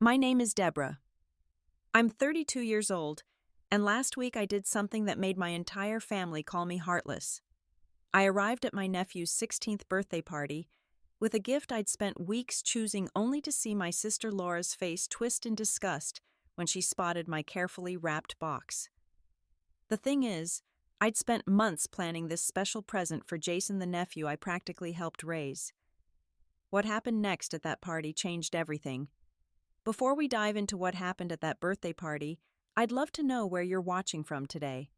My name is Deborah. I'm 32 years old, and last week I did something that made my entire family call me heartless. I arrived at my nephew's 16th birthday party with a gift I'd spent weeks choosing only to see my sister Laura's face twist in disgust when she spotted my carefully wrapped box. The thing is, I'd spent months planning this special present for Jason the nephew I practically helped raise. What happened next at that party changed everything. Before we dive into what happened at that birthday party, I'd love to know where you're watching from today.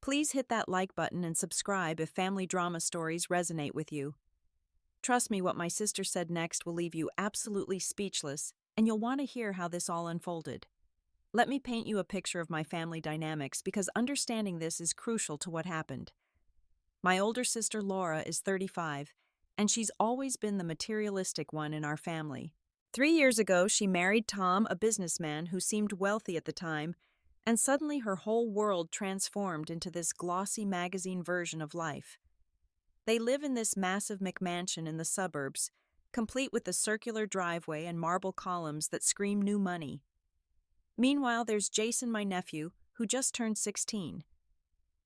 Please hit that like button and subscribe if family drama stories resonate with you. Trust me, what my sister said next will leave you absolutely speechless, and you'll want to hear how this all unfolded. Let me paint you a picture of my family dynamics because understanding this is crucial to what happened. My older sister Laura is 35, and she's always been the materialistic one in our family. 3 years ago, she married Tom, a businessman who seemed wealthy at the time, and suddenly her whole world transformed into this glossy magazine version of life. They live in this massive McMansion in the suburbs, complete with a circular driveway and marble columns that scream new money. Meanwhile, there's Jason, my nephew, who just turned 16.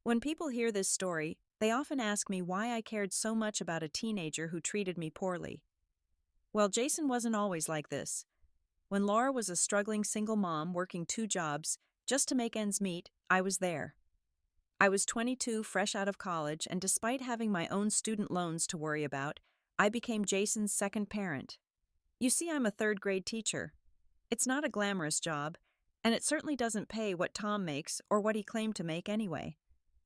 When people hear this story, they often ask me why I cared so much about a teenager who treated me poorly. Well, Jason wasn't always like this. When Laura was a struggling single mom working 2 jobs just to make ends meet, I was there. I was 22, fresh out of college, and despite having my own student loans to worry about, I became Jason's second parent. You see, I'm a third-grade teacher. It's not a glamorous job, and it certainly doesn't pay what Tom makes or what he claimed to make anyway.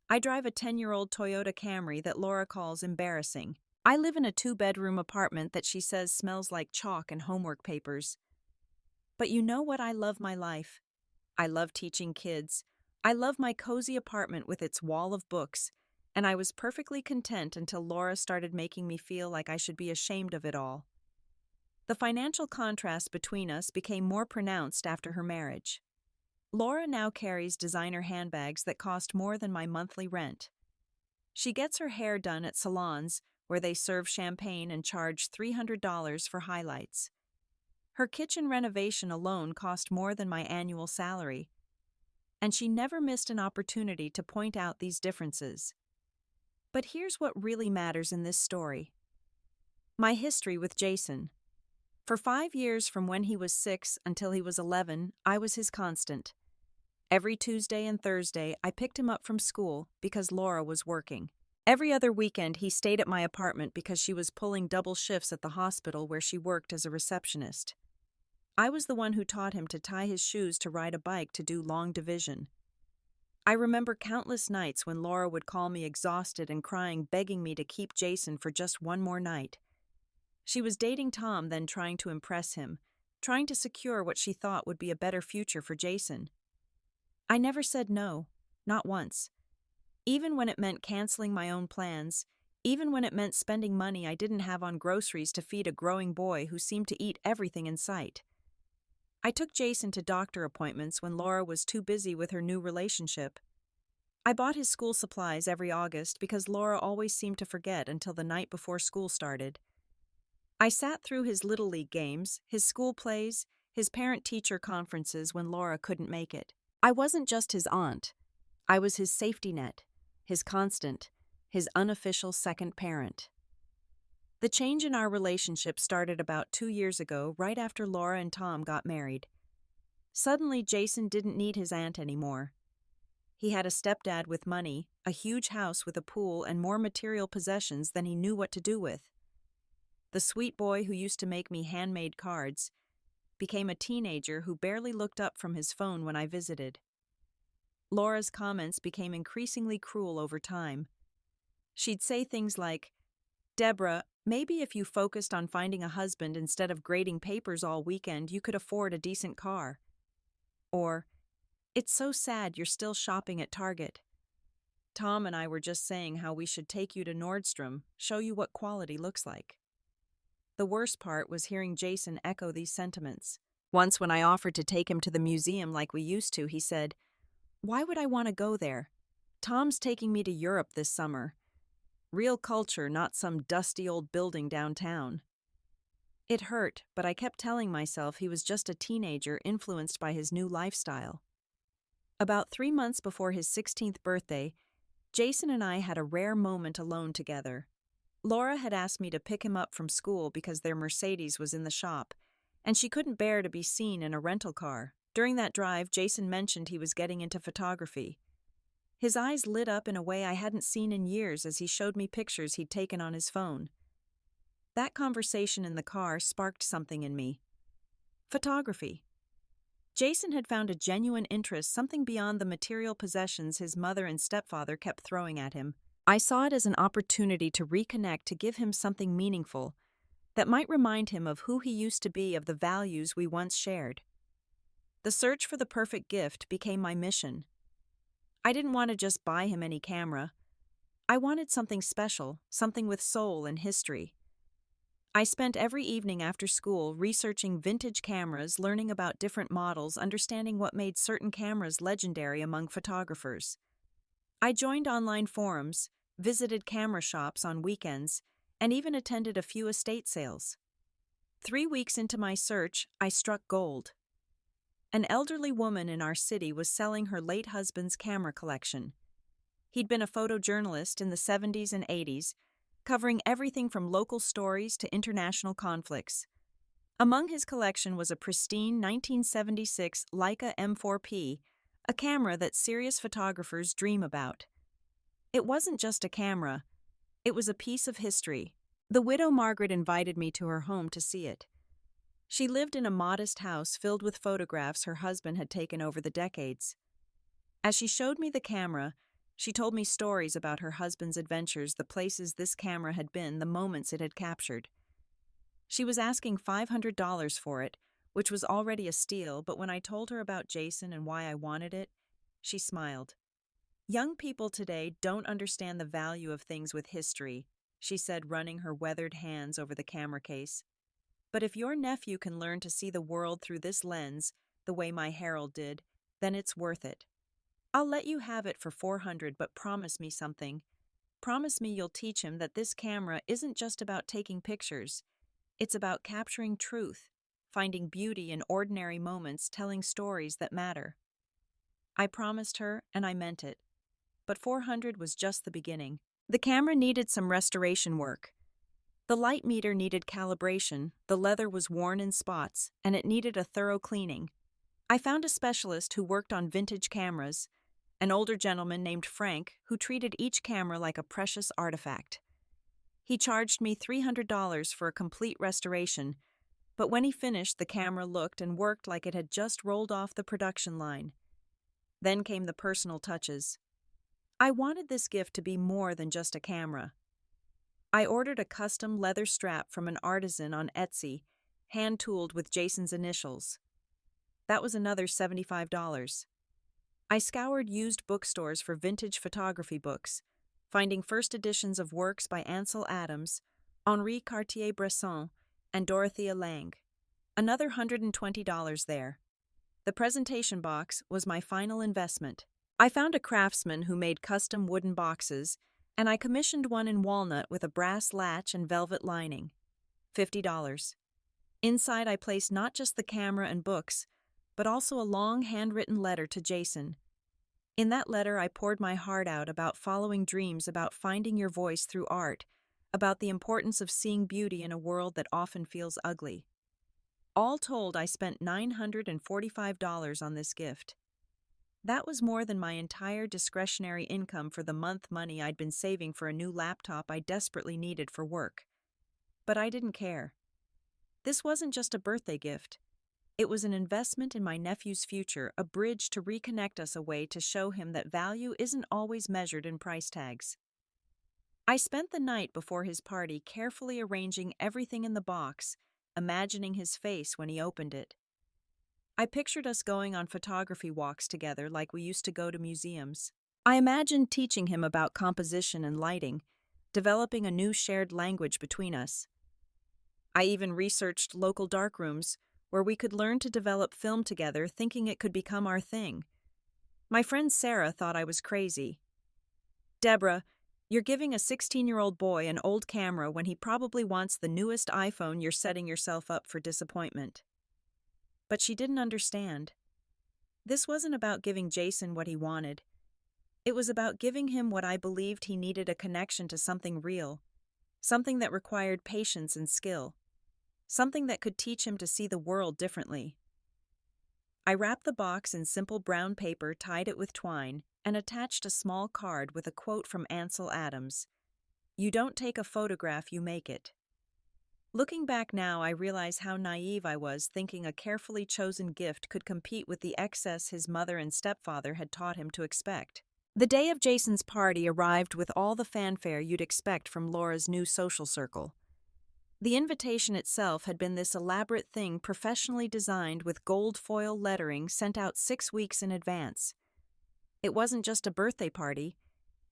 I drive a 10-year-old Toyota Camry that Laura calls embarrassing. I live in a 2-bedroom apartment that she says smells like chalk and homework papers. But you know what? I love my life. I love teaching kids. I love my cozy apartment with its wall of books, and I was perfectly content until Laura started making me feel like I should be ashamed of it all. The financial contrast between us became more pronounced after her marriage. Laura now carries designer handbags that cost more than my monthly rent. She gets her hair done at salons where they serve champagne and charge $300 for highlights. Her kitchen renovation alone cost more than my annual salary, and she never missed an opportunity to point out these differences. But here's what really matters in this story. My history with Jason. For 5 years, from when he was 6 until he was 11, I was his constant. Every Tuesday and Thursday, I picked him up from school because Laura was working. Every other weekend, he stayed at my apartment because she was pulling double shifts at the hospital where she worked as a receptionist. I was the one who taught him to tie his shoes to ride a bike to do long division. I remember countless nights when Laura would call me exhausted and crying, begging me to keep Jason for just one more night. She was dating Tom, then trying to impress him, trying to secure what she thought would be a better future for Jason. I never said no, not once. Even when it meant canceling my own plans, even when it meant spending money I didn't have on groceries to feed a growing boy who seemed to eat everything in sight. I took Jason to doctor appointments when Laura was too busy with her new relationship. I bought his school supplies every August because Laura always seemed to forget until the night before school started. I sat through his Little League games, his school plays, his parent-teacher conferences when Laura couldn't make it. I wasn't just his aunt. I was his safety net, his constant, his unofficial second parent. The change in our relationship started about 2 years ago, right after Laura and Tom got married. Suddenly, Jason didn't need his aunt anymore. He had a stepdad with money, a huge house with a pool, and more material possessions than he knew what to do with. The sweet boy who used to make me handmade cards became a teenager who barely looked up from his phone when I visited. Laura's comments became increasingly cruel over time. She'd say things like, "Deborah, maybe if you focused on finding a husband instead of grading papers all weekend, you could afford a decent car." Or, "It's so sad you're still shopping at Target. Tom and I were just saying how we should take you to Nordstrom, show you what quality looks like." The worst part was hearing Jason echo these sentiments. Once when I offered to take him to the museum like we used to, he said, "Why would I want to go there? Tom's taking me to Europe this summer. Real culture, not some dusty old building downtown." It hurt, but I kept telling myself he was just a teenager influenced by his new lifestyle. About 3 months before his 16th birthday, Jason and I had a rare moment alone together. Laura had asked me to pick him up from school because their Mercedes was in the shop, and she couldn't bear to be seen in a rental car. During that drive, Jason mentioned he was getting into photography. His eyes lit up in a way I hadn't seen in years as he showed me pictures he'd taken on his phone. That conversation in the car sparked something in me. Photography. Jason had found a genuine interest, something beyond the material possessions his mother and stepfather kept throwing at him. I saw it as an opportunity to reconnect, to give him something meaningful that might remind him of who he used to be, of the values we once shared. The search for the perfect gift became my mission. I didn't want to just buy him any camera. I wanted something special, something with soul and history. I spent every evening after school researching vintage cameras, learning about different models, understanding what made certain cameras legendary among photographers. I joined online forums, visited camera shops on weekends, and even attended a few estate sales. 3 weeks into my search, I struck gold. An elderly woman in our city was selling her late husband's camera collection. He'd been a photojournalist in the 70s and 80s, covering everything from local stories to international conflicts. Among his collection was a pristine 1976 Leica M4P, a camera that serious photographers dream about. It wasn't just a camera, it was a piece of history. The widow Margaret invited me to her home to see it. She lived in a modest house filled with photographs her husband had taken over the decades. As she showed me the camera, she told me stories about her husband's adventures, the places this camera had been, the moments it had captured. She was asking $500 for it, which was already a steal, but when I told her about Jason and why I wanted it, she smiled. "Young people today don't understand the value of things with history," she said, running her weathered hands over the camera case. "But if your nephew can learn to see the world through this lens, the way my Harold did, then it's worth it. I'll let you have it for $400, but promise me something. Promise me you'll teach him that this camera isn't just about taking pictures. It's about capturing truth, finding beauty in ordinary moments, telling stories that matter." I promised her, and I meant it. But $400 was just the beginning. The camera needed some restoration work. The light meter needed calibration, the leather was worn in spots, and it needed a thorough cleaning. I found a specialist who worked on vintage cameras, an older gentleman named Frank who treated each camera like a precious artifact. He charged me $300 for a complete restoration, but when he finished, the camera looked and worked like it had just rolled off the production line. Then came the personal touches. I wanted this gift to be more than just a camera. I ordered a custom leather strap from an artisan on Etsy, hand-tooled with Jason's initials. That was another $75. I scoured used bookstores for vintage photography books, finding first editions of works by Ansel Adams, Henri Cartier-Bresson, and Dorothea Lange. Another $120 there. The presentation box was my final investment. I found a craftsman who made custom wooden boxes, and I commissioned one in walnut with a brass latch and velvet lining. $50. Inside I placed not just the camera and books, but also a long handwritten letter to Jason. In that letter I poured my heart out about following dreams, about finding your voice through art, about the importance of seeing beauty in a world that often feels ugly. All told, I spent $945 on this gift. That was more than my entire discretionary income for the month, money I'd been saving for a new laptop I desperately needed for work. But I didn't care. This wasn't just a birthday gift. It was an investment in my nephew's future, a bridge to reconnect us, a way to show him that value isn't always measured in price tags. I spent the night before his party carefully arranging everything in the box, imagining his face when he opened it. I pictured us going on photography walks together like we used to go to museums. I imagined teaching him about composition and lighting, developing a new shared language between us. I even researched local darkrooms where we could learn to develop film together, thinking it could become our thing. My friend Sarah thought I was crazy. "Deborah, You're giving a 16-year-old boy an old camera when he probably wants the newest iPhone. You're setting yourself up for disappointment. But she didn't understand. This wasn't about giving Jason what he wanted. It was about giving him what I believed he needed: a connection to something real, something that required patience and skill, something that could teach him to see the world differently. I wrapped the box in simple brown paper, tied it with twine, and attached a small card with a quote from Ansel Adams: "You don't take a photograph, you make it." Looking back now, I realize how naive I was, thinking a carefully chosen gift could compete with the excess his mother and stepfather had taught him to expect. The day of Jason's party arrived with all the fanfare you'd expect from Laura's new social circle. The invitation itself had been this elaborate thing, professionally designed with gold foil lettering, sent out 6 weeks in advance. It wasn't just a birthday party,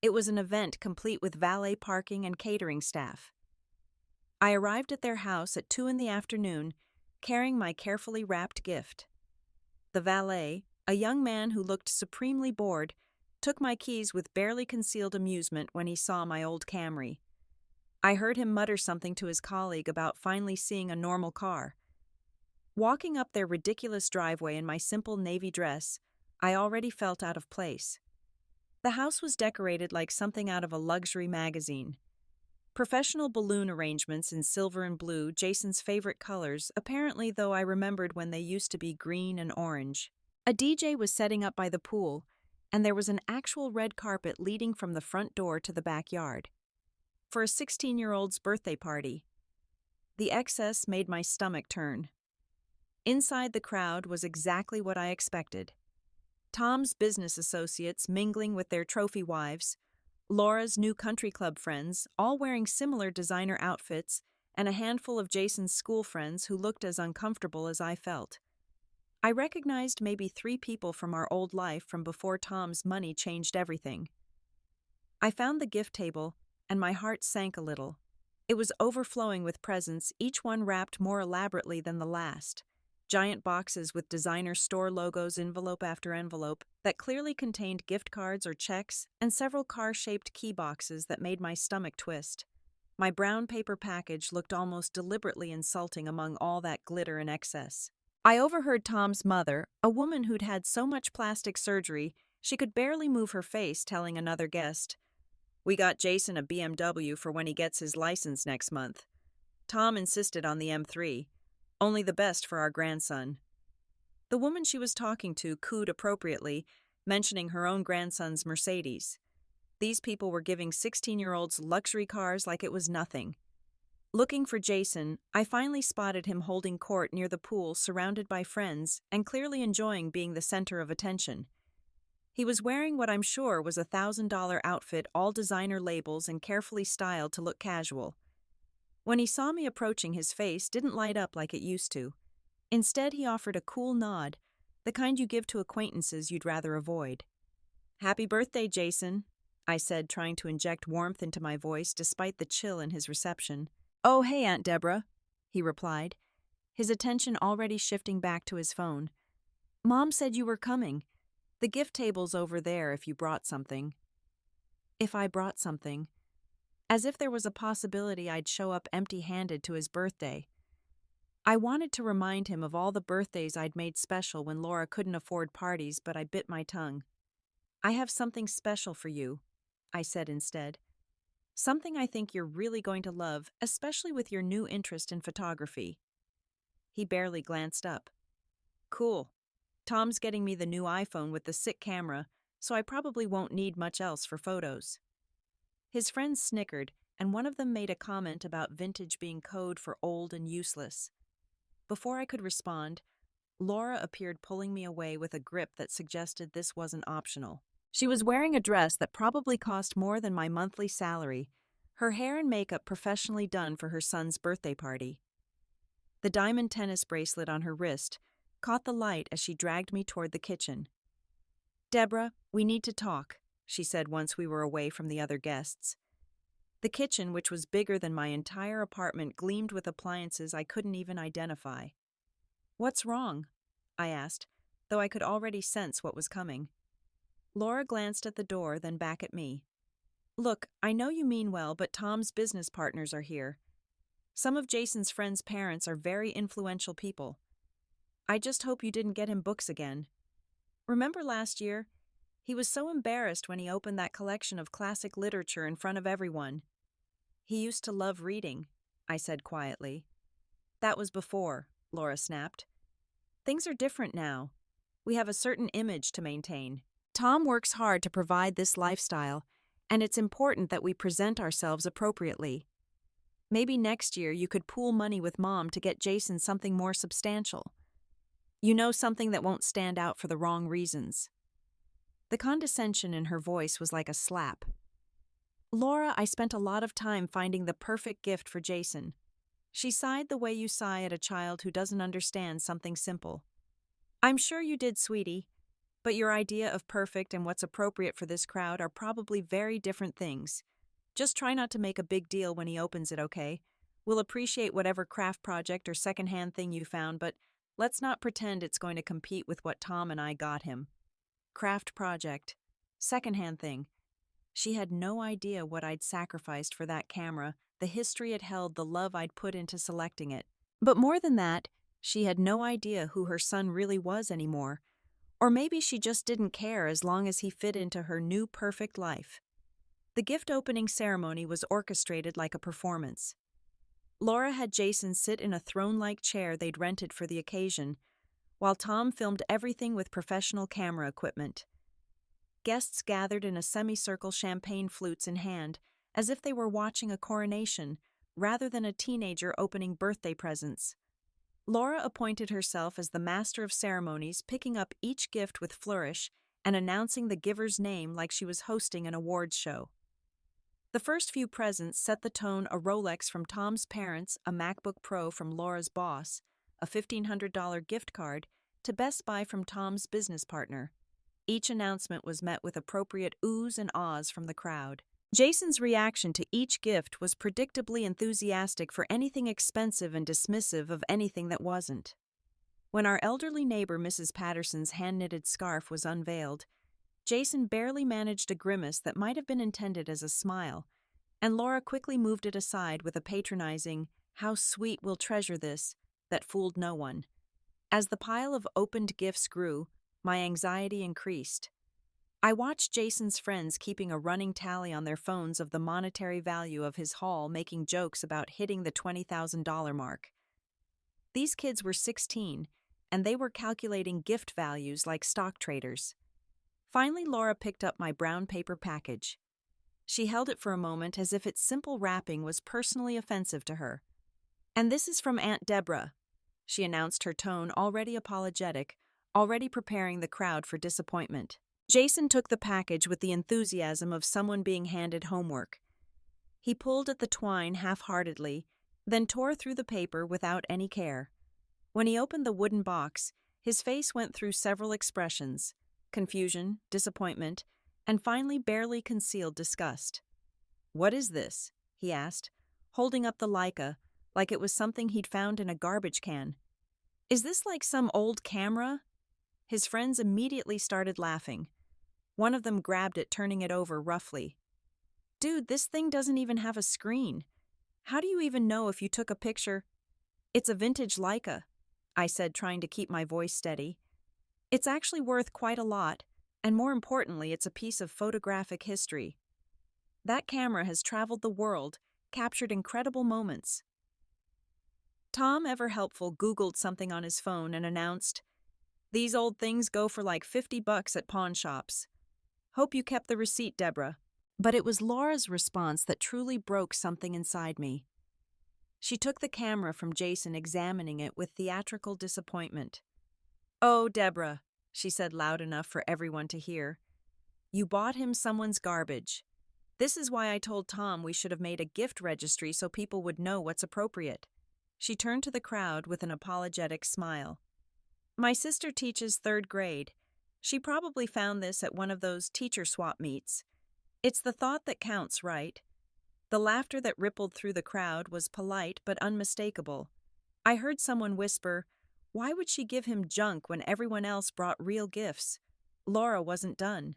it was an event complete with valet parking and catering staff. I arrived at their house at 2 in the afternoon, carrying my carefully wrapped gift. The valet, a young man who looked supremely bored, took my keys with barely concealed amusement when he saw my old Camry. I heard him mutter something to his colleague about finally seeing a normal car. Walking up their ridiculous driveway in my simple navy dress, I already felt out of place. The house was decorated like something out of a luxury magazine. Professional balloon arrangements in silver and blue, Jason's favorite colors, apparently, though I remembered when they used to be green and orange. A DJ was setting up by the pool, and there was an actual red carpet leading from the front door to the backyard. For a 16-year-old's birthday party. The excess made my stomach turn. Inside, the crowd was exactly what I expected. Tom's business associates mingling with their trophy wives, Laura's new country club friends, all wearing similar designer outfits, and a handful of Jason's school friends who looked as uncomfortable as I felt. I recognized maybe 3 people from our old life from before Tom's money changed everything. I found the gift table, and my heart sank a little. It was overflowing with presents, each one wrapped more elaborately than the last. Giant boxes with designer store logos, envelope after envelope, that clearly contained gift cards or checks, and several car-shaped key boxes that made my stomach twist. My brown paper package looked almost deliberately insulting among all that glitter and excess. I overheard Tom's mother, a woman who'd had so much plastic surgery she could barely move her face, telling another guest, "We got Jason a BMW for when he gets his license next month. Tom insisted on the M3. Only the best for our grandson." The woman she was talking to cooed appropriately, mentioning her own grandson's Mercedes. These people were giving 16-year-olds luxury cars like it was nothing. Looking for Jason, I finally spotted him holding court near the pool, surrounded by friends, and clearly enjoying being the center of attention. He was wearing what I'm sure was a $1,000 outfit, all designer labels and carefully styled to look casual. When he saw me approaching, his face didn't light up like it used to. Instead, he offered a cool nod, the kind you give to acquaintances you'd rather avoid. "Happy birthday, Jason," I said, trying to inject warmth into my voice despite the chill in his reception. "Oh, hey, Aunt Deborah," he replied, his attention already shifting back to his phone. "Mom said you were coming. The gift table's over there if you brought something." If I brought something. As if there was a possibility I'd show up empty-handed to his birthday. I wanted to remind him of all the birthdays I'd made special when Laura couldn't afford parties, but I bit my tongue. "I have something special for you," I said instead. "Something I think you're really going to love, especially with your new interest in photography." He barely glanced up. "Cool. Tom's getting me the new iPhone with the sick camera, so I probably won't need much else for photos." His friends snickered, and one of them made a comment about vintage being code for old and useless. Before I could respond, Laura appeared, pulling me away with a grip that suggested this wasn't optional. She was wearing a dress that probably cost more than my monthly salary, her hair and makeup professionally done for her son's birthday party. The diamond tennis bracelet on her wrist caught the light as she dragged me toward the kitchen. "Deborah, we need to talk," she said once we were away from the other guests. The kitchen, which was bigger than my entire apartment, gleamed with appliances I couldn't even identify. "What's wrong?" I asked, though I could already sense what was coming. Laura glanced at the door, then back at me. Look, I know you mean well, but Tom's business partners are here. Some of Jason's friends' parents are very influential people. I just hope you didn't get him books again. Remember last year? He was so embarrassed when he opened that collection of classic literature in front of everyone. He used to love reading, I said quietly. That was before, Laura snapped. Things are different now. We have a certain image to maintain. Tom works hard to provide this lifestyle, and it's important that we present ourselves appropriately. Maybe next year you could pool money with Mom to get Jason something more substantial. You know, something that won't stand out for the wrong reasons. The condescension in her voice was like a slap. Laura, I spent a lot of time finding the perfect gift for Jason. She sighed the way you sigh at a child who doesn't understand something simple. I'm sure you did, sweetie, but your idea of perfect and what's appropriate for this crowd are probably very different things. Just try not to make a big deal when he opens it, okay? We'll appreciate whatever craft project or secondhand thing you found, but let's not pretend it's going to compete with what Tom and I got him. Craft project. Secondhand thing. She had no idea what I'd sacrificed for that camera, the history it held, the love I'd put into selecting it. But more than that, she had no idea who her son really was anymore. Or maybe she just didn't care as long as he fit into her new perfect life. The gift opening ceremony was orchestrated like a performance. Laura had Jason sit in a throne-like chair they'd rented for the occasion, while Tom filmed everything with professional camera equipment. Guests gathered in a semicircle, champagne flutes in hand, as if they were watching a coronation, rather than a teenager opening birthday presents. Laura appointed herself as the master of ceremonies, picking up each gift with flourish and announcing the giver's name like she was hosting an awards show. The first few presents set the tone: a Rolex from Tom's parents, a MacBook Pro from Laura's boss, a $1,500 gift card to Best Buy from Tom's business partner. Each announcement was met with appropriate oohs and ahs from the crowd. Jason's reaction to each gift was predictably enthusiastic for anything expensive and dismissive of anything that wasn't. When our elderly neighbor Mrs. Patterson's hand-knitted scarf was unveiled, Jason barely managed a grimace that might have been intended as a smile, and Laura quickly moved it aside with a patronizing, "How sweet, we'll treasure this," that fooled no one. As the pile of opened gifts grew, my anxiety increased. I watched Jason's friends keeping a running tally on their phones of the monetary value of his haul, making jokes about hitting the $20,000 mark. These kids were 16, and they were calculating gift values like stock traders. Finally, Laura picked up my brown paper package. She held it for a moment as if its simple wrapping was personally offensive to her. "And this is from Aunt Deborah," she announced, her tone already apologetic, already preparing the crowd for disappointment. Jason took the package with the enthusiasm of someone being handed homework. He pulled at the twine half-heartedly, then tore through the paper without any care. When he opened the wooden box, his face went through several expressions: confusion, disappointment, and finally barely concealed disgust. "What is this?" he asked, holding up the Leica like it was something he'd found in a garbage can. "Is this like some old camera?" His friends immediately started laughing. One of them grabbed it, turning it over roughly. "Dude, this thing doesn't even have a screen. How do you even know if you took a picture?" "It's a vintage Leica," I said, trying to keep my voice steady. "It's actually worth quite a lot, and more importantly, it's a piece of photographic history. That camera has traveled the world, captured incredible moments." Tom, ever helpful, Googled something on his phone and announced, "These old things go for like $50 at pawn shops. Hope you kept the receipt, Deborah." But it was Laura's response that truly broke something inside me. She took the camera from Jason, examining it with theatrical disappointment. "Oh, Deborah," she said loud enough for everyone to hear, "you bought him someone's garbage. This is why I told Tom we should have made a gift registry so people would know what's appropriate." She turned to the crowd with an apologetic smile. "My sister teaches 3rd grade. She probably found this at one of those teacher swap meets. It's the thought that counts, right?" The laughter that rippled through the crowd was polite but unmistakable. I heard someone whisper, "Why would she give him junk when everyone else brought real gifts?" Laura wasn't done.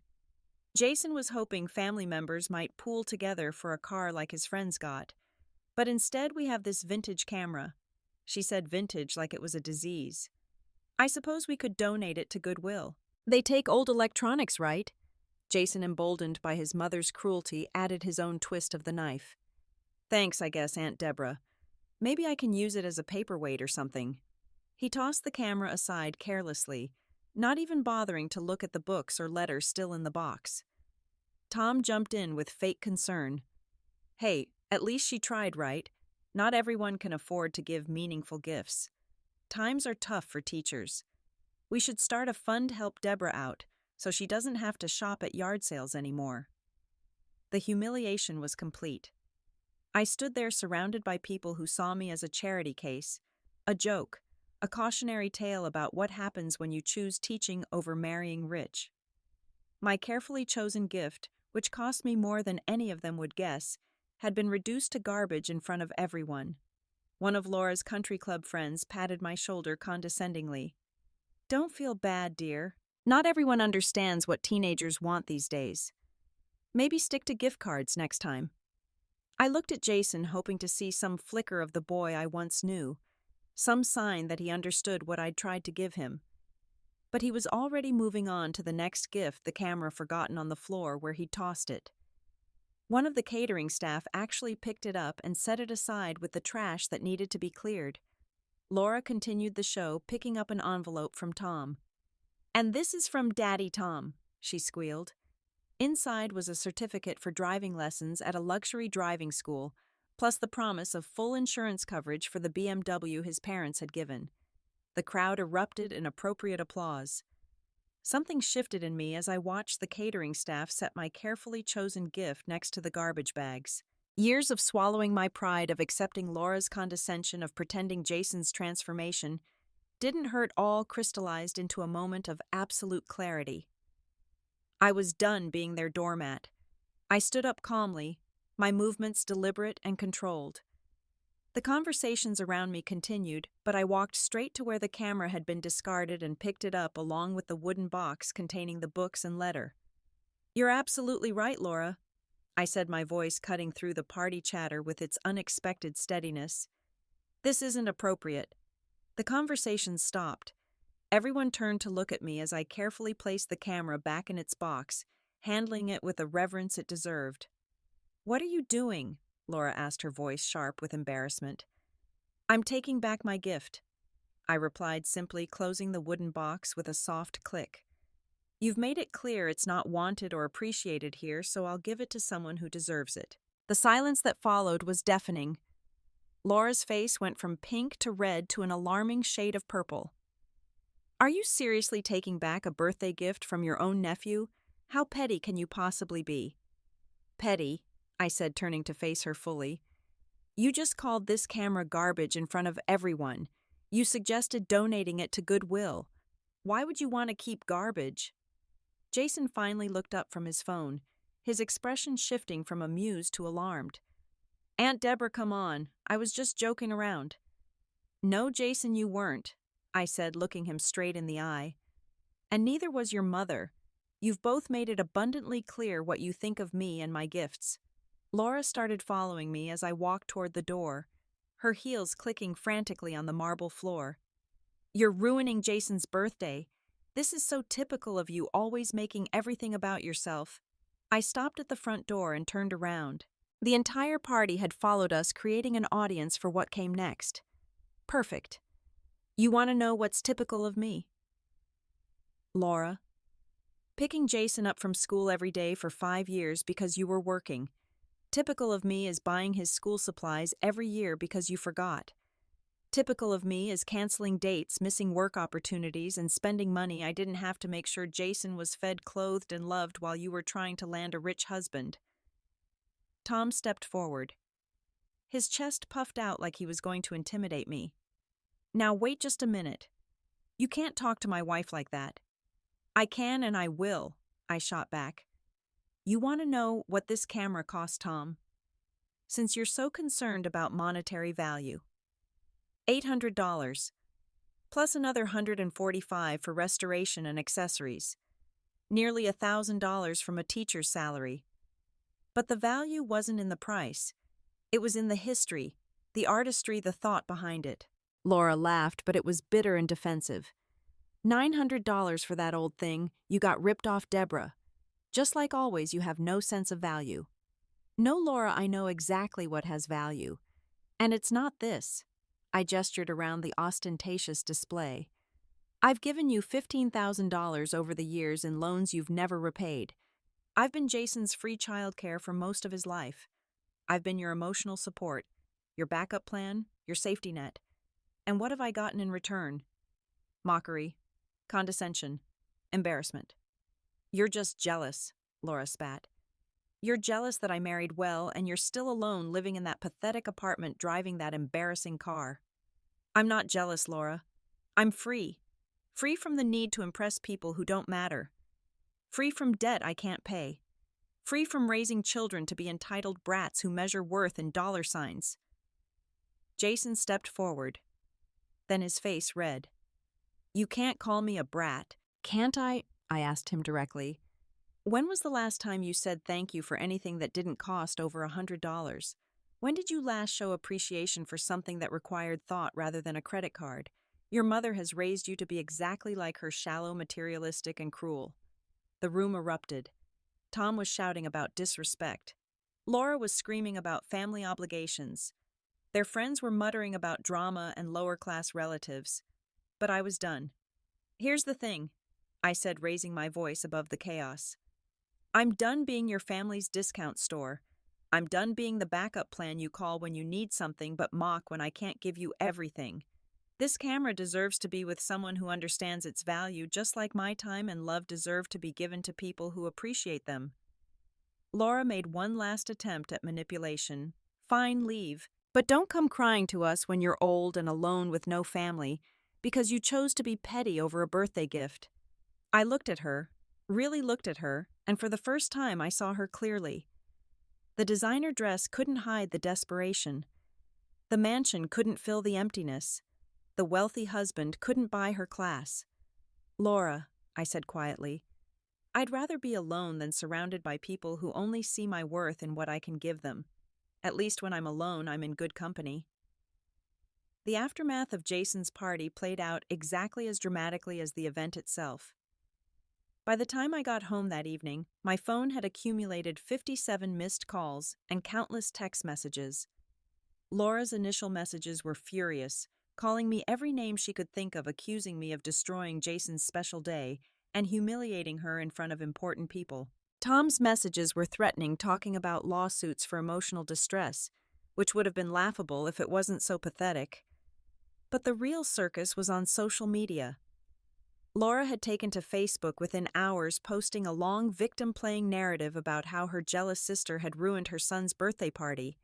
Jason was hoping family members might pool together for a car like his friends got. But instead, we have this vintage camera. She said vintage like it was a disease. I suppose we could donate it to Goodwill. They take old electronics, right? Jason, emboldened by his mother's cruelty, added his own twist of the knife. Thanks, I guess, Aunt Deborah. Maybe I can use it as a paperweight or something. He tossed the camera aside carelessly, not even bothering to look at the books or letters still in the box. Tom jumped in with fake concern. Hey, at least she tried, right? Not everyone can afford to give meaningful gifts. Times are tough for teachers. We should start a fund to help Deborah out, so she doesn't have to shop at yard sales anymore. The humiliation was complete. I stood there surrounded by people who saw me as a charity case, a joke, a cautionary tale about what happens when you choose teaching over marrying rich. My carefully chosen gift, which cost me more than any of them would guess, had been reduced to garbage in front of everyone. One of Laura's country club friends patted my shoulder condescendingly. Don't feel bad, dear. Not everyone understands what teenagers want these days. Maybe stick to gift cards next time. I looked at Jason, hoping to see some flicker of the boy I once knew, some sign that he understood what I'd tried to give him. But he was already moving on to the next gift, the camera forgotten on the floor where he'd tossed it. One of the catering staff actually picked it up and set it aside with the trash that needed to be cleared. Laura continued the show, picking up an envelope from Tom. "And this is from Daddy Tom," she squealed. Inside was a certificate for driving lessons at a luxury driving school, plus the promise of full insurance coverage for the BMW his parents had given. The crowd erupted in appropriate applause. Something shifted in me as I watched the catering staff set my carefully chosen gift next to the garbage bags. Years of swallowing my pride, of accepting Laura's condescension, of pretending Jason's transformation, didn't hurt, all crystallized into a moment of absolute clarity. I was done being their doormat. I stood up calmly, my movements deliberate and controlled. The conversations around me continued, but I walked straight to where the camera had been discarded and picked it up along with the wooden box containing the books and letter. "You're absolutely right, Laura," I said, my voice cutting through the party chatter with its unexpected steadiness. "This isn't appropriate." The conversation stopped. Everyone turned to look at me as I carefully placed the camera back in its box, handling it with the reverence it deserved. "What are you doing?" Laura asked, her voice sharp with embarrassment. "I'm taking back my gift," I replied simply, closing the wooden box with a soft click. "You've made it clear it's not wanted or appreciated here, so I'll give it to someone who deserves it." The silence that followed was deafening. Laura's face went from pink to red to an alarming shade of purple. "Are you seriously taking back a birthday gift from your own nephew? How petty can you possibly be?" "Petty," I said, turning to face her fully. "You just called this camera garbage in front of everyone. You suggested donating it to Goodwill. Why would you want to keep garbage?" Jason finally looked up from his phone, his expression shifting from amused to alarmed. "Aunt Deborah, come on. I was just joking around." "No, Jason, you weren't," I said, looking him straight in the eye. "And neither was your mother. You've both made it abundantly clear what you think of me and my gifts." Laura started following me as I walked toward the door, her heels clicking frantically on the marble floor. "You're ruining Jason's birthday. This is so typical of you, always making everything about yourself." I stopped at the front door and turned around. The entire party had followed us, creating an audience for what came next. Perfect. "You want to know what's typical of me?" "Laura, picking Jason up from school every day for 5 years because you were working. Typical of me is buying his school supplies every year because you forgot. Typical of me is canceling dates, missing work opportunities, and spending money I didn't have to make sure Jason was fed, clothed, and loved while you were trying to land a rich husband." Tom stepped forward. His chest puffed out like he was going to intimidate me. "Now wait just a minute. You can't talk to my wife like that." "I can and I will," I shot back. "You want to know what this camera cost, Tom? Since you're so concerned about monetary value. $800, plus another $145 for restoration and accessories. nearly $1,000 from a teacher's salary. But the value wasn't in the price. It was in the history, the artistry, the thought behind it. Laura laughed, but it was bitter and defensive. $900 for that old thing, you got ripped off, Deborah. Just like always, you have no sense of value. No, Laura, I know exactly what has value. And it's not this. I gestured around the ostentatious display. I've given you $15,000 over the years in loans you've never repaid. I've been Jason's free childcare for most of his life. I've been your emotional support, your backup plan, your safety net. And what have I gotten in return? Mockery, condescension, embarrassment. You're just jealous, Laura spat. You're jealous that I married well and you're still alone living in that pathetic apartment driving that embarrassing car. I'm not jealous, Laura. I'm free. Free from the need to impress people who don't matter. Free from debt I can't pay. Free from raising children to be entitled brats who measure worth in dollar signs. Jason stepped forward. Then his face red. You can't call me a brat. Can't I? I asked him directly. When was the last time you said thank you for anything that didn't cost over $100? When did you last show appreciation for something that required thought rather than a credit card? Your mother has raised you to be exactly like her, shallow, materialistic, and cruel. The room erupted. Tom was shouting about disrespect. Laura was screaming about family obligations. Their friends were muttering about drama and lower-class relatives. But I was done. Here's the thing, I said, raising my voice above the chaos. I'm done being your family's discount store. I'm done being the backup plan you call when you need something but mock when I can't give you everything. This camera deserves to be with someone who understands its value, just like my time and love deserve to be given to people who appreciate them. Laura made one last attempt at manipulation. Fine, leave. But don't come crying to us when you're old and alone with no family, because you chose to be petty over a birthday gift. I looked at her, really looked at her, and for the first time I saw her clearly. The designer dress couldn't hide the desperation. The mansion couldn't fill the emptiness. The wealthy husband couldn't buy her class. Laura, I said quietly, I'd rather be alone than surrounded by people who only see my worth in what I can give them. At least when I'm alone, I'm in good company. The aftermath of Jason's party played out exactly as dramatically as the event itself. By the time I got home that evening, my phone had accumulated 57 missed calls and countless text messages. Laura's initial messages were furious, calling me every name she could think of, accusing me of destroying Jason's special day and humiliating her in front of important people. Tom's messages were threatening, talking about lawsuits for emotional distress, which would have been laughable if it wasn't so pathetic. But the real circus was on social media. Laura had taken to Facebook within hours, posting a long victim-playing narrative about how her jealous sister had ruined her son's birthday party.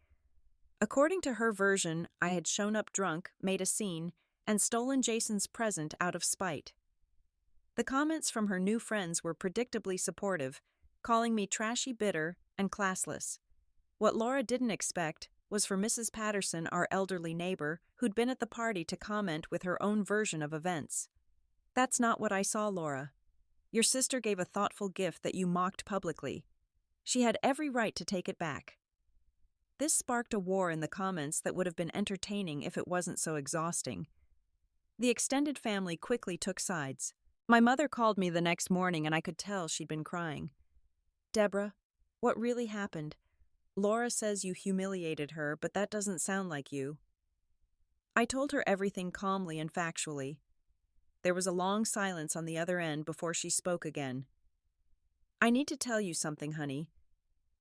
According to her version, I had shown up drunk, made a scene, and stolen Jason's present out of spite. The comments from her new friends were predictably supportive, calling me trashy, bitter, and classless. What Laura didn't expect was for Mrs. Patterson, our elderly neighbor, who'd been at the party, to comment with her own version of events. That's not what I saw, Laura. Your sister gave a thoughtful gift that you mocked publicly. She had every right to take it back. This sparked a war in the comments that would have been entertaining if it wasn't so exhausting. The extended family quickly took sides. My mother called me the next morning and I could tell she'd been crying. Deborah, what really happened? Laura says you humiliated her, but that doesn't sound like you. I told her everything calmly and factually. There was a long silence on the other end before she spoke again. I need to tell you something, honey.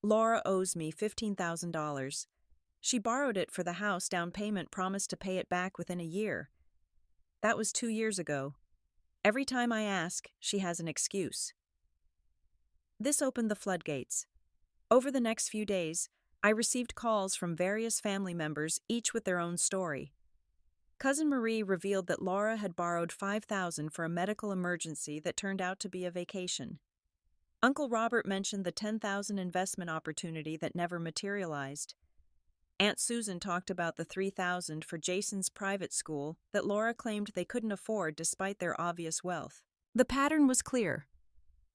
Laura owes me $15,000. She borrowed it for the house down payment, promised to pay it back within a year. That was 2 years ago. Every time I ask, she has an excuse. This opened the floodgates. Over the next few days, I received calls from various family members, each with their own story. Cousin Marie revealed that Laura had borrowed $5,000 for a medical emergency that turned out to be a vacation. Uncle Robert mentioned the $10,000 investment opportunity that never materialized. Aunt Susan talked about the $3,000 for Jason's private school that Laura claimed they couldn't afford despite their obvious wealth. The pattern was clear.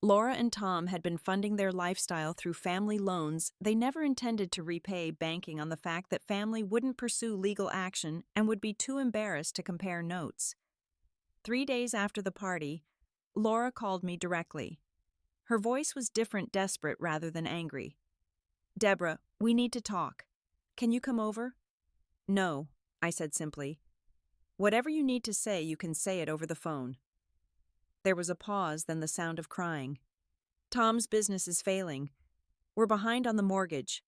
Laura and Tom had been funding their lifestyle through family loans they never intended to repay, banking on the fact that family wouldn't pursue legal action and would be too embarrassed to compare notes. 3 days after the party, Laura called me directly. Her voice was different, desperate rather than angry. "Deborah, we need to talk. Can you come over?" "No," I said simply. "Whatever you need to say, you can say it over the phone." There was a pause, then the sound of crying. "Tom's business is failing. We're behind on the mortgage.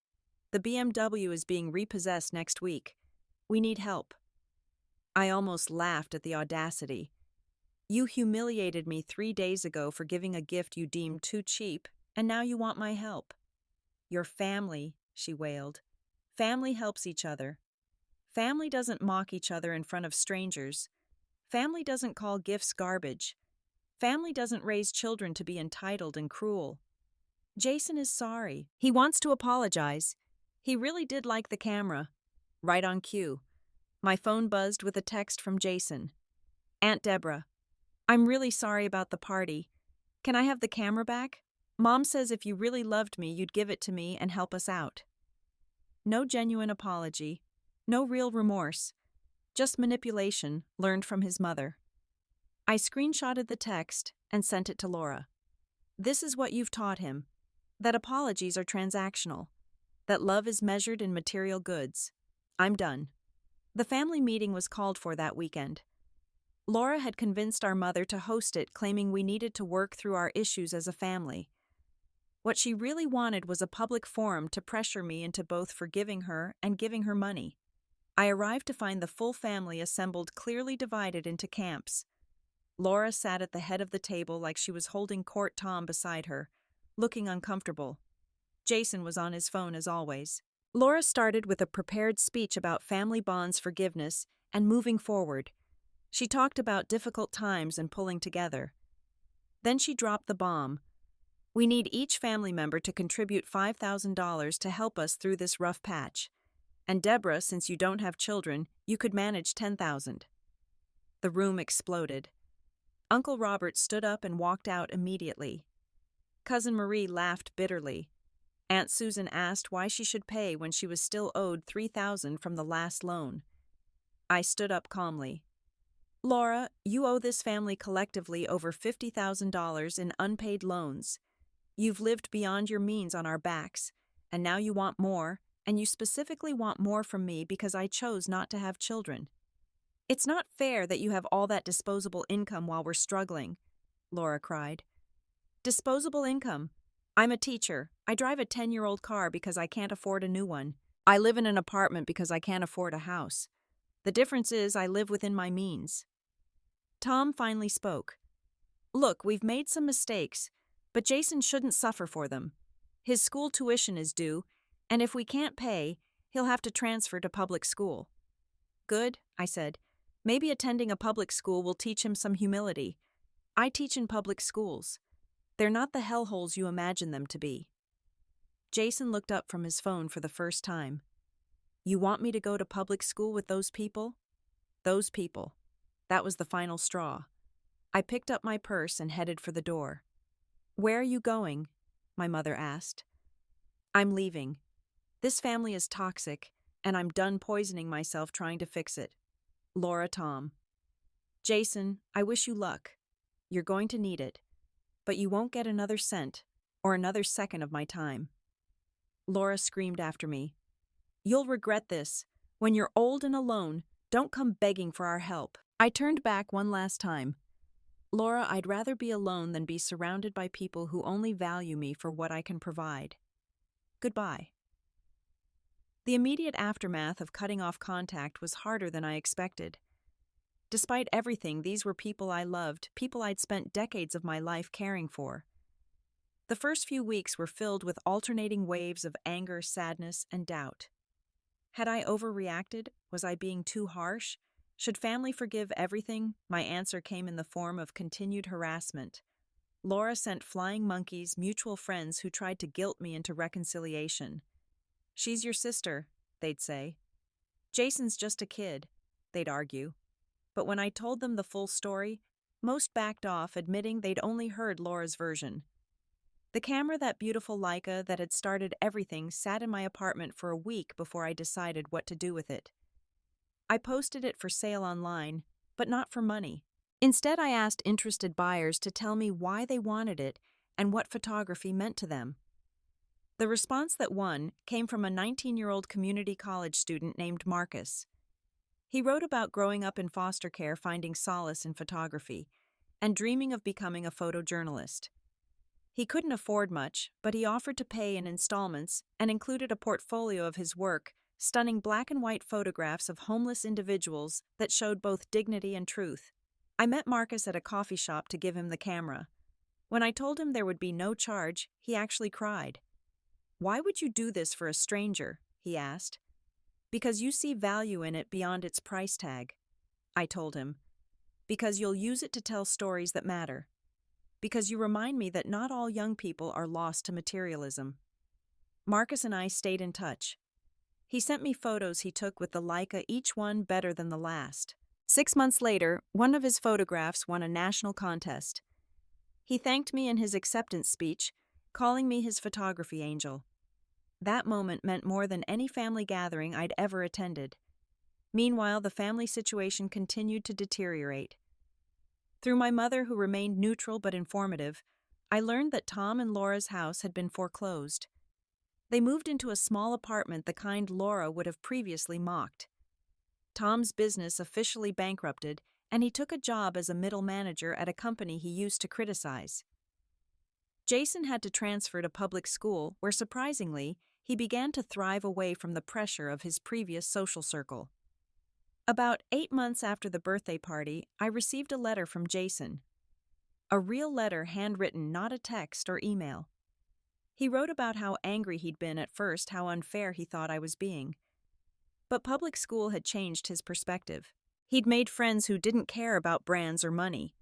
The BMW is being repossessed next week. We need help." I almost laughed at the audacity. "You humiliated me 3 days ago for giving a gift you deemed too cheap, and now you want my help." "Your family," she wailed. "Family helps each other. Family doesn't mock each other in front of strangers. Family doesn't call gifts garbage. Family doesn't raise children to be entitled and cruel. Jason is sorry. He wants to apologize. He really did like the camera." Right on cue. My phone buzzed with a text from Jason. "Aunt Deborah, I'm really sorry about the party. Can I have the camera back? Mom says if you really loved me, you'd give it to me and help us out." No genuine apology. No real remorse. Just manipulation learned from his mother. I screenshotted the text and sent it to Laura. "This is what you've taught him. That apologies are transactional. That love is measured in material goods. I'm done." The family meeting was called for that weekend. Laura had convinced our mother to host it, claiming we needed to work through our issues as a family. What she really wanted was a public forum to pressure me into both forgiving her and giving her money. I arrived to find the full family assembled, clearly divided into camps. Laura sat at the head of the table like she was holding court, Tom beside her, looking uncomfortable. Jason was on his phone as always. Laura started with a prepared speech about family bonds, forgiveness, and moving forward. She talked about difficult times and pulling together. Then she dropped the bomb. "We need each family member to contribute $5,000 to help us through this rough patch. And Deborah, since you don't have children, you could manage $10,000. The room exploded. Uncle Robert stood up and walked out immediately. Cousin Marie laughed bitterly. Aunt Susan asked why she should pay when she was still owed $3,000 from the last loan. I stood up calmly. "Laura, you owe this family collectively over $50,000 in unpaid loans. You've lived beyond your means on our backs, and now you want more, and you specifically want more from me because I chose not to have children. It's not fair that you have all that disposable income while we're struggling," Laura cried. "Disposable income? I'm a teacher. I drive a 10-year-old car because I can't afford a new one. I live in an apartment because I can't afford a house. The difference is I live within my means." Tom finally spoke. "Look, we've made some mistakes, but Jason shouldn't suffer for them. His school tuition is due, and if we can't pay, he'll have to transfer to public school." "Good," I said. "Maybe attending a public school will teach him some humility. I teach in public schools. They're not the hellholes you imagine them to be." Jason looked up from his phone for the first time. "You want me to go to public school with those people?" Those people. That was the final straw. I picked up my purse and headed for the door. "Where are you going?" my mother asked. "I'm leaving. This family is toxic, and I'm done poisoning myself trying to fix it. Laura, Tom." "Jason, I wish you luck. You're going to need it. But you won't get another cent or another second of my time." Laura screamed after me. "You'll regret this. When you're old and alone, don't come begging for our help." I turned back one last time. "Laura, I'd rather be alone than be surrounded by people who only value me for what I can provide. Goodbye." The immediate aftermath of cutting off contact was harder than I expected. Despite everything, these were people I loved, people I'd spent decades of my life caring for. The first few weeks were filled with alternating waves of anger, sadness, and doubt. Had I overreacted? Was I being too harsh? Should family forgive everything? My answer came in the form of continued harassment. Laura sent flying monkeys, mutual friends who tried to guilt me into reconciliation. "She's your sister," they'd say. "Jason's just a kid," they'd argue. But when I told them the full story, most backed off, admitting they'd only heard Laura's version. The camera, that beautiful Leica that had started everything, sat in my apartment for a week before I decided what to do with it. I posted it for sale online, but not for money. Instead, I asked interested buyers to tell me why they wanted it and what photography meant to them. The response that won came from a 19-year-old community college student named Marcus. He wrote about growing up in foster care, finding solace in photography, and dreaming of becoming a photojournalist. He couldn't afford much, but he offered to pay in installments and included a portfolio of his work, stunning black and white photographs of homeless individuals that showed both dignity and truth. I met Marcus at a coffee shop to give him the camera. When I told him there would be no charge, he actually cried. "Why would you do this for a stranger?" he asked. "Because you see value in it beyond its price tag," I told him. "Because you'll use it to tell stories that matter. Because you remind me that not all young people are lost to materialism." Marcus and I stayed in touch. He sent me photos he took with the Leica, each one better than the last. 6 months later, one of his photographs won a national contest. He thanked me in his acceptance speech, calling me his photography angel. That moment meant more than any family gathering I'd ever attended. Meanwhile, the family situation continued to deteriorate. Through my mother, who remained neutral but informative, I learned that Tom and Laura's house had been foreclosed. They moved into a small apartment, the kind Laura would have previously mocked. Tom's business officially bankrupted, and he took a job as a middle manager at a company he used to criticize. Jason had to transfer to public school, where surprisingly, he began to thrive away from the pressure of his previous social circle. About 8 months after the birthday party, I received a letter from Jason. A real letter, handwritten, not a text or email. He wrote about how angry he'd been at first, how unfair he thought I was being. But public school had changed his perspective. He'd made friends who didn't care about brands or money.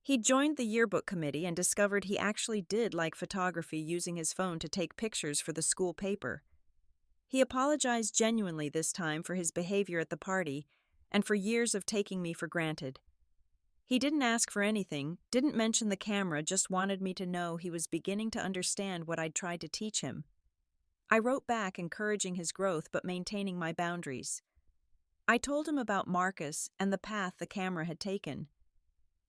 He'd joined the yearbook committee and discovered he actually did like photography, using his phone to take pictures for the school paper. He apologized genuinely this time for his behavior at the party and for years of taking me for granted. He didn't ask for anything, didn't mention the camera, just wanted me to know he was beginning to understand what I'd tried to teach him. I wrote back, encouraging his growth but maintaining my boundaries. I told him about Marcus and the path the camera had taken.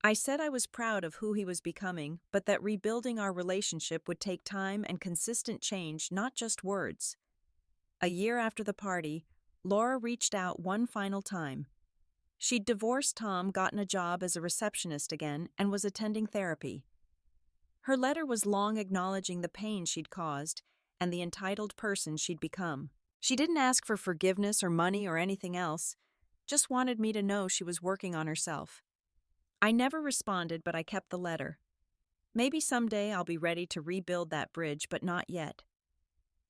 I said I was proud of who he was becoming, but that rebuilding our relationship would take time and consistent change, not just words. A year after the party, Laura reached out one final time. She'd divorced Tom, gotten a job as a receptionist again, and was attending therapy. Her letter was long, acknowledging the pain she'd caused and the entitled person she'd become. She didn't ask for forgiveness or money or anything else, just wanted me to know she was working on herself. I never responded, but I kept the letter. Maybe someday I'll be ready to rebuild that bridge, but not yet.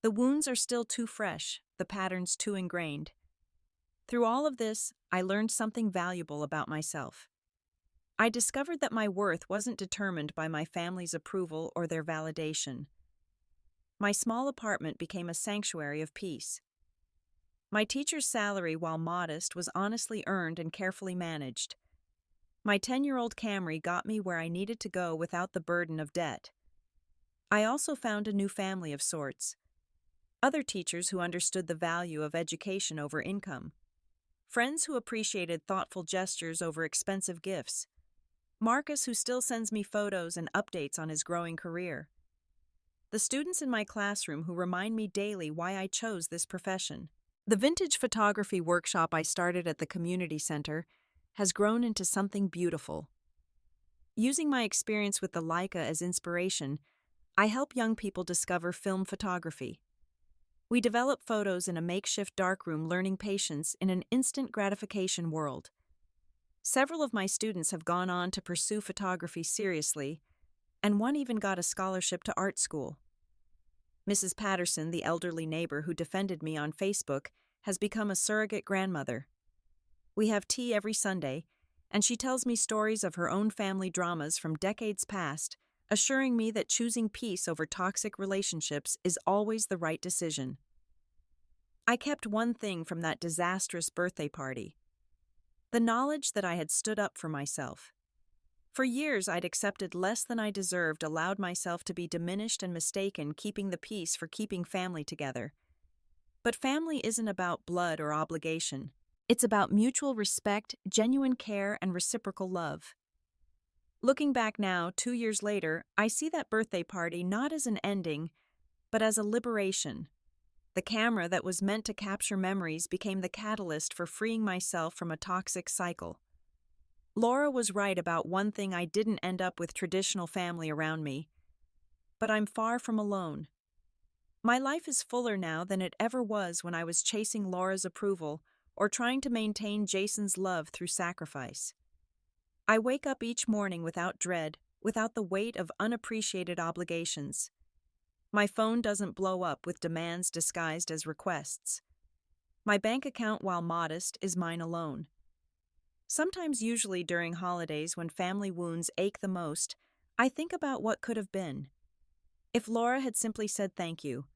The wounds are still too fresh, the patterns too ingrained. Through all of this, I learned something valuable about myself. I discovered that my worth wasn't determined by my family's approval or their validation. My small apartment became a sanctuary of peace. My teacher's salary, while modest, was honestly earned and carefully managed. My 10-year-old Camry got me where I needed to go without the burden of debt. I also found a new family of sorts. Other teachers who understood the value of education over income. Friends who appreciated thoughtful gestures over expensive gifts. Marcus, who still sends me photos and updates on his growing career. The students in my classroom who remind me daily why I chose this profession. The vintage photography workshop I started at the community center has grown into something beautiful. Using my experience with the Leica as inspiration, I help young people discover film photography. We develop photos in a makeshift darkroom, learning patience in an instant gratification world. Several of my students have gone on to pursue photography seriously, and one even got a scholarship to art school. Mrs. Patterson, the elderly neighbor who defended me on Facebook, has become a surrogate grandmother. We have tea every Sunday, and she tells me stories of her own family dramas from decades past, assuring me that choosing peace over toxic relationships is always the right decision. I kept one thing from that disastrous birthday party: the knowledge that I had stood up for myself. For years, I'd accepted less than I deserved, allowed myself to be diminished and mistaken, keeping the peace for keeping family together. But family isn't about blood or obligation. It's about mutual respect, genuine care, and reciprocal love. Looking back now, 2 years later, I see that birthday party not as an ending, but as a liberation. The camera that was meant to capture memories became the catalyst for freeing myself from a toxic cycle. Laura was right about one thing: I didn't end up with traditional family around me. But I'm far from alone. My life is fuller now than it ever was when I was chasing Laura's approval or trying to maintain Jason's love through sacrifice. I wake up each morning without dread, without the weight of unappreciated obligations. My phone doesn't blow up with demands disguised as requests. My bank account, while modest, is mine alone. Sometimes, usually during holidays when family wounds ache the most, I think about what could have been. If Laura had simply said thank you.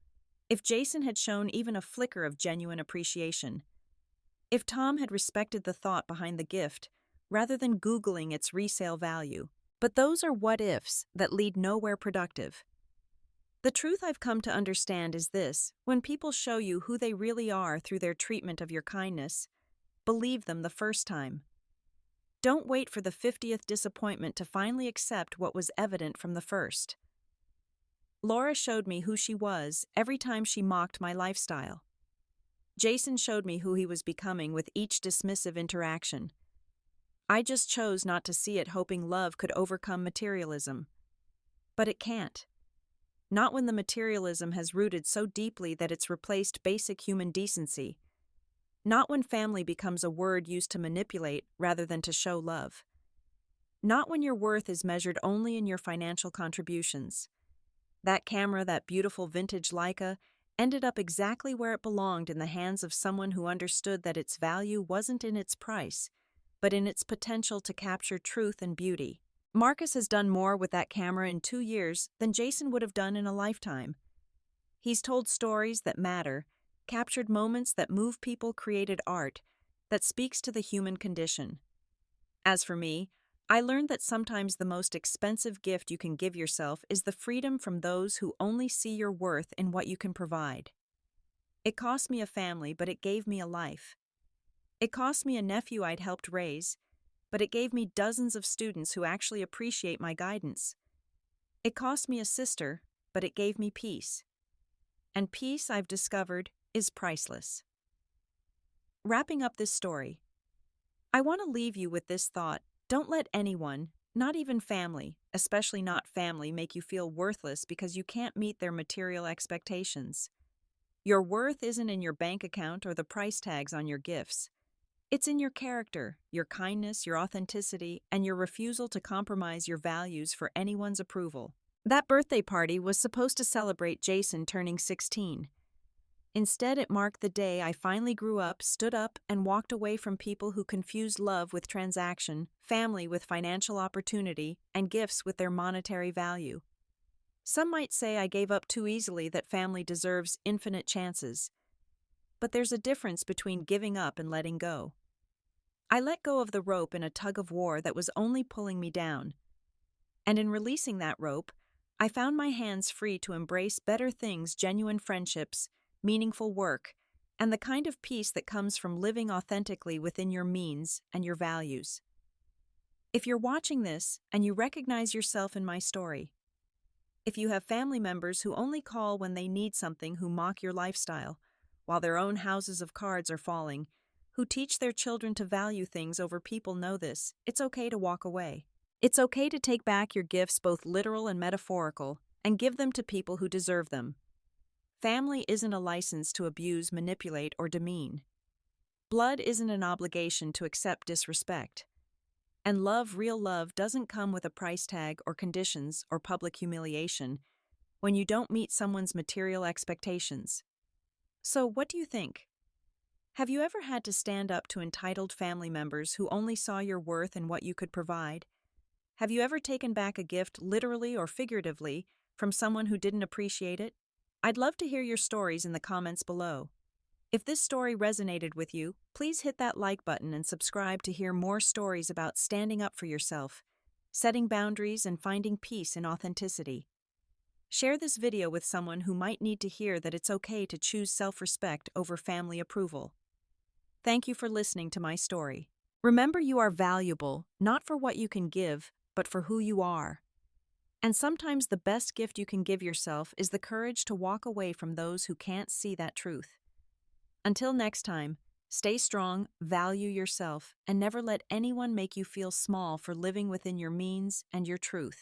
If Jason had shown even a flicker of genuine appreciation. If Tom had respected the thought behind the gift, rather than Googling its resale value. But those are what-ifs that lead nowhere productive. The truth I've come to understand is this: when people show you who they really are through their treatment of your kindness, believe them the first time. Don't wait for the 50th disappointment to finally accept what was evident from the first. Laura showed me who she was every time she mocked my lifestyle. Jason showed me who he was becoming with each dismissive interaction. I just chose not to see it, hoping love could overcome materialism. But it can't. Not when the materialism has rooted so deeply that it's replaced basic human decency. Not when family becomes a word used to manipulate rather than to show love. Not when your worth is measured only in your financial contributions. That camera, that beautiful vintage Leica, ended up exactly where it belonged, in the hands of someone who understood that its value wasn't in its price, but in its potential to capture truth and beauty. Marcus has done more with that camera in 2 years than Jason would have done in a lifetime. He's told stories that matter, captured moments that move people, created art that speaks to the human condition. As for me, I learned that sometimes the most expensive gift you can give yourself is the freedom from those who only see your worth in what you can provide. It cost me a family, but it gave me a life. It cost me a nephew I'd helped raise, but it gave me dozens of students who actually appreciate my guidance. It cost me a sister, but it gave me peace. And peace, I've discovered, is priceless. Wrapping up this story, I want to leave you with this thought: don't let anyone, not even family, especially not family, make you feel worthless because you can't meet their material expectations. Your worth isn't in your bank account or the price tags on your gifts. It's in your character, your kindness, your authenticity, and your refusal to compromise your values for anyone's approval. That birthday party was supposed to celebrate Jason turning 16. Instead, it marked the day I finally grew up, stood up, and walked away from people who confused love with transaction, family with financial opportunity, and gifts with their monetary value. Some might say I gave up too easily, that family deserves infinite chances. But there's a difference between giving up and letting go. I let go of the rope in a tug-of-war that was only pulling me down. And in releasing that rope, I found my hands free to embrace better things: genuine friendships, meaningful work, and the kind of peace that comes from living authentically within your means and your values. If you're watching this and you recognize yourself in my story, if you have family members who only call when they need something, who mock your lifestyle while their own houses of cards are falling, who teach their children to value things over people, know this: it's okay to walk away. It's okay to take back your gifts, both literal and metaphorical, and give them to people who deserve them. Family isn't a license to abuse, manipulate, or demean. Blood isn't an obligation to accept disrespect. And love, real love, doesn't come with a price tag or conditions or public humiliation when you don't meet someone's material expectations. So, what do you think? Have you ever had to stand up to entitled family members who only saw your worth in what you could provide? Have you ever taken back a gift, literally or figuratively, from someone who didn't appreciate it? I'd love to hear your stories in the comments below. If this story resonated with you, please hit that like button and subscribe to hear more stories about standing up for yourself, setting boundaries, and finding peace in authenticity. Share this video with someone who might need to hear that it's okay to choose self-respect over family approval. Thank you for listening to my story. Remember, you are valuable, not for what you can give, but for who you are. And sometimes the best gift you can give yourself is the courage to walk away from those who can't see that truth. Until next time, stay strong, value yourself, and never let anyone make you feel small for living within your means and your truth.